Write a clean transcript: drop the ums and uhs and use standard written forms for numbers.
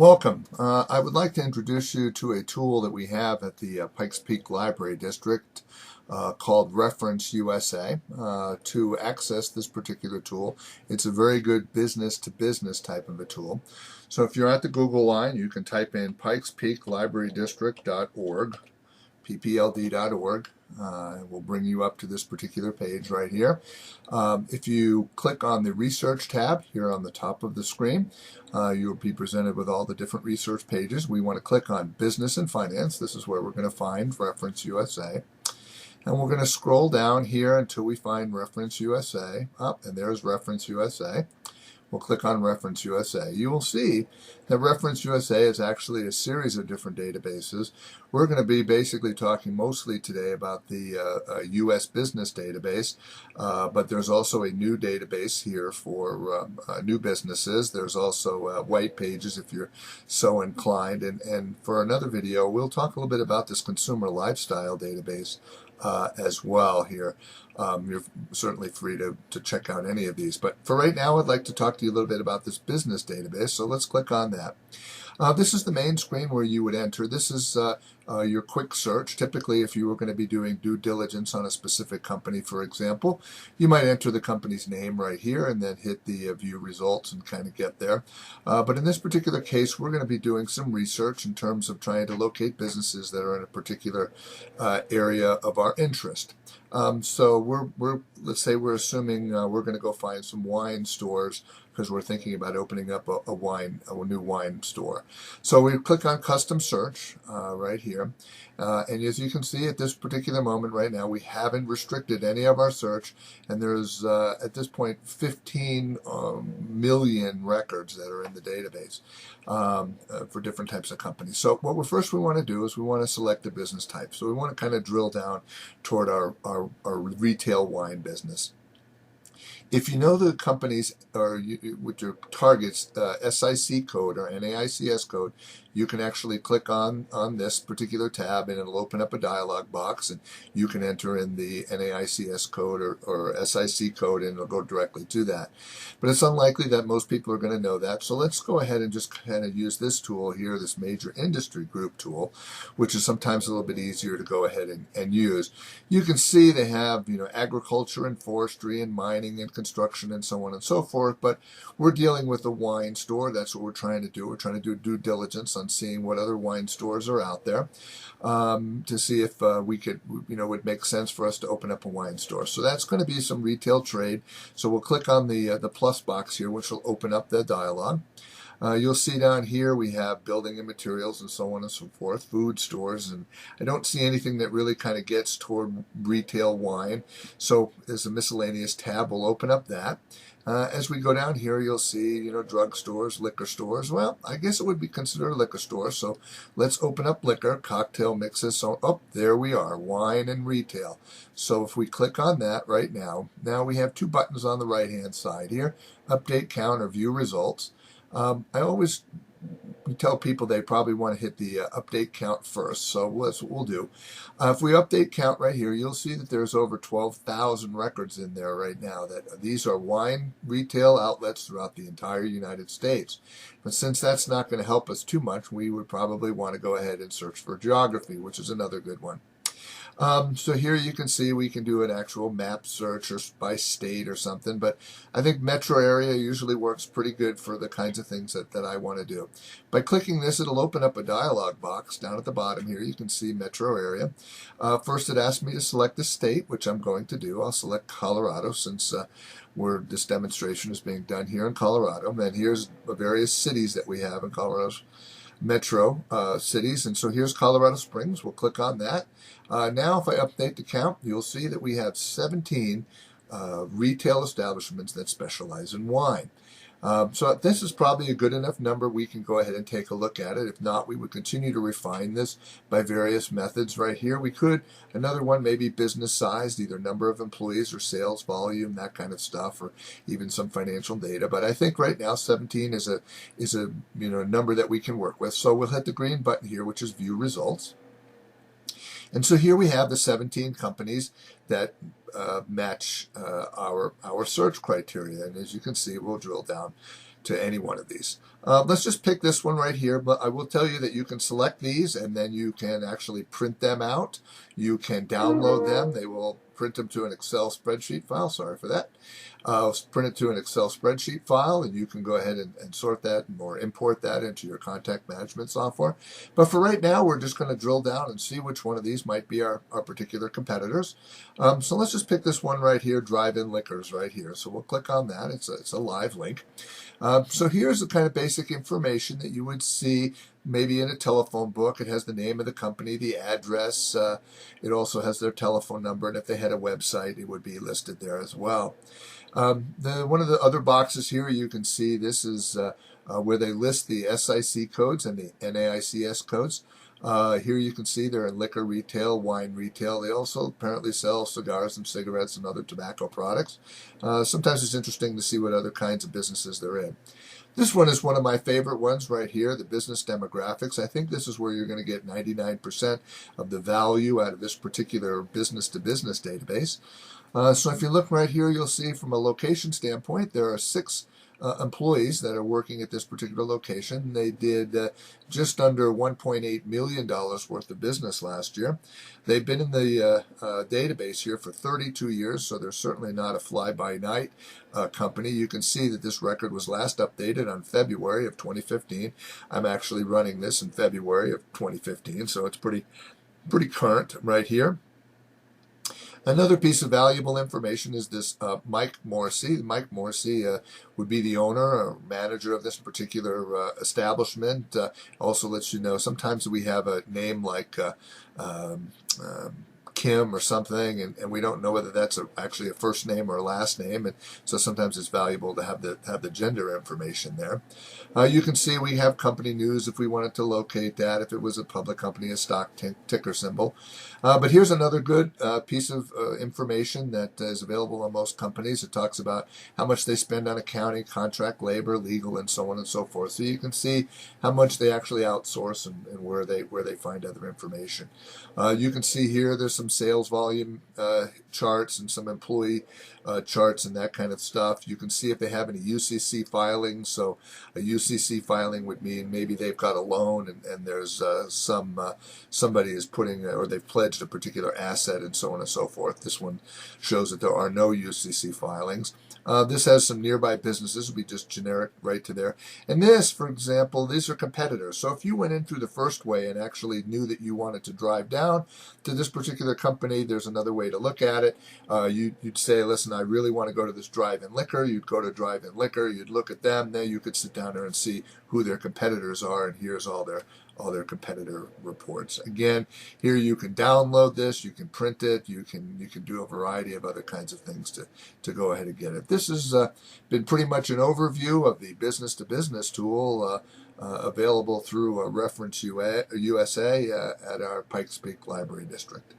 Welcome. I would like to introduce you to a tool that we have at the Pikes Peak Library District called RefUSA. To access this particular tool, it's a very good business-to-business type of a tool. So if you're at the Google line, you can type in pikespeaklibrarydistrict.org, ppld.org. It will bring you up to this particular page right here. If you click on the Research tab here on the top of the screen, you'll be presented with all the different research pages. We want to click on Business and Finance. This is where we're going to find RefUSA. And we're going to scroll down here until we find RefUSA. And there's RefUSA. We'll click on RefUSA. You will see that RefUSA is actually a series of different databases. We're going to be basically talking mostly today about the U.S. business database, but there's also a new database here for new businesses. There's also white pages if you're so inclined. And for another video, we'll talk a little bit about this consumer lifestyle database as well here. You're certainly free to check out any of these. But for right now, I'd like to talk to you a little bit about this business database. So let's click on that. This is the main screen where you would enter. This is your quick search. Typically, if you were going to be doing due diligence on a specific company, for example, you might enter the company's name right here and then hit the view results and kind of get there. But in this particular case, we're going to be doing some research in terms of trying to locate businesses that are in a particular area of our interest. So let's say we're assuming we're going to go find some wine stores because we're thinking about opening up a new wine store. So we click on Custom Search right here. And as you can see at this particular moment right now, we haven't restricted any of our search. And there's, at this point, 15 million records that are in the database for different types of companies. So what we want to do is we want to select the business type. So we want to kind of drill down toward our retail wine business. If you know the companies or with your targets SIC code or NAICS code, you can actually click on this particular tab and it'll open up a dialog box and you can enter in the NAICS code or SIC code and it'll go directly to that. But it's unlikely that most people are going to know that. So let's go ahead and just kind of use this tool here, this major industry group tool, which is sometimes a little bit easier to go ahead and use. You can see they have, agriculture and forestry and mining and construction and so on and so forth, but we're dealing with a wine store. That's what we're trying to do. We're trying to do due diligence on seeing what other wine stores are out there to see if we could, would make sense for us to open up a wine store. So that's going to be some retail trade. So we'll click on the plus box here, which will open up the dialog. You'll see down here we have building and materials and so on and so forth, food stores, and I don't see anything that really kind of gets toward retail wine. So there's a miscellaneous tab. We'll open up that. As we go down here, you'll see, drug stores, liquor stores. Well, I guess it would be considered a liquor store. So let's open up liquor, cocktail mixes. So, there we are, wine and retail. So if we click on that right now we have two buttons on the right-hand side here, update count or view results. I always tell people they probably want to hit the update count first, so that's what we'll do. If we update count right here, you'll see that there's over 12,000 records in there right now. That these are wine retail outlets throughout the entire United States. But since that's not going to help us too much, we would probably want to go ahead and search for geography, which is another good one. So here you can see we can do an actual map search or by state or something, but I think metro area usually works pretty good for the kinds of things that I want to do. By clicking this, it'll open up a dialog box down at the bottom here. You can see metro area. First, it asks me to select the state, which I'm going to do. I'll select Colorado since this demonstration is being done here in Colorado. And here's the various cities that we have in Colorado's metro cities, and so here's Colorado Springs. We'll click on that. Now if I update the count, you'll see that we have 17 retail establishments that specialize in wine. So this is probably a good enough number. We can go ahead and take a look at it. If not, we would continue to refine this by various methods right here. We could, another one, maybe business sized, either number of employees or sales volume, that kind of stuff, or even some financial data. But I think right now 17 is a number that we can work with. So we'll hit the green button here, which is view results. And so here we have the 17 companies that match our search criteria. And as you can see, we'll drill down to any one of these. Let's just pick this one right here, but I will tell you that you can select these and then you can actually print them out. You can download them. They will print them to an Excel spreadsheet file. Sorry for that. Print it to an Excel spreadsheet file, and you can go ahead and sort that or import that into your contact management software. But for right now, we're just going to drill down and see which one of these might be our particular competitors. So let's just pick this one right here, Drive-In Liquors right here. So we'll click on that. It's a live link. So here's the kind of basic information that you would see maybe in a telephone book. It has the name of the company, the address. It also has their telephone number, and if they had a website, it would be listed there as well. One of the other boxes here, you can see this is where they list the SIC codes and the NAICS codes. Here you can see they're in liquor retail, wine retail. They also apparently sell cigars and cigarettes and other tobacco products. Sometimes it's interesting to see what other kinds of businesses they're in. This one is one of my favorite ones right here, the business demographics. I think this is where you're going to get 99% of the value out of this particular business-to-business database. So if you look right here, you'll see from a location standpoint, there are 6 employees that are working at this particular location. They did just under $1.8 million worth of business last year. They've been in the database here for 32 years, so they're certainly not a fly-by-night company. You can see that this record was last updated on February of 2015. I'm actually running this in February of 2015, so it's pretty current right here. Another piece of valuable information is this Mike Morrissey. Mike Morrissey would be the owner or manager of this particular establishment. Also lets you know sometimes we have a name like Kim or something, and we don't know whether that's actually a first name or a last name, and so sometimes it's valuable to have the gender information there. You can see we have company news if we wanted to locate that, if it was a public company, a stock ticker symbol. But here's another good piece of information that is available on most companies. It talks about how much they spend on accounting, contract labor, legal, and so on and so forth. So you can see how much they actually outsource and where they find other information. You can see here there's some sales volume charts and some employee charts and that kind of stuff. You can see if they have any Ucc filings. So a Ucc filing would mean maybe they've got a loan and there's somebody is putting or they've pledged a particular asset and so on and so forth. This one shows that there are no Ucc filings. This has some nearby businesses. It would be just generic right to there. And this, for example, these are competitors. So if you went in through the first way and actually knew that you wanted to drive down to this particular company, there's another way to look at it. You'd say, listen, I really want to go to this Drive-In Liquor. You'd go to Drive-In Liquor. You'd look at them. Then you could sit down there and see who their competitors are, and here's all their competitor reports. Again, here you can download this, you can print it, you can do a variety of other kinds of things to go ahead and get it. This has been pretty much an overview of the business-to-business tool available through RefUSA at our Pikes Peak Library District.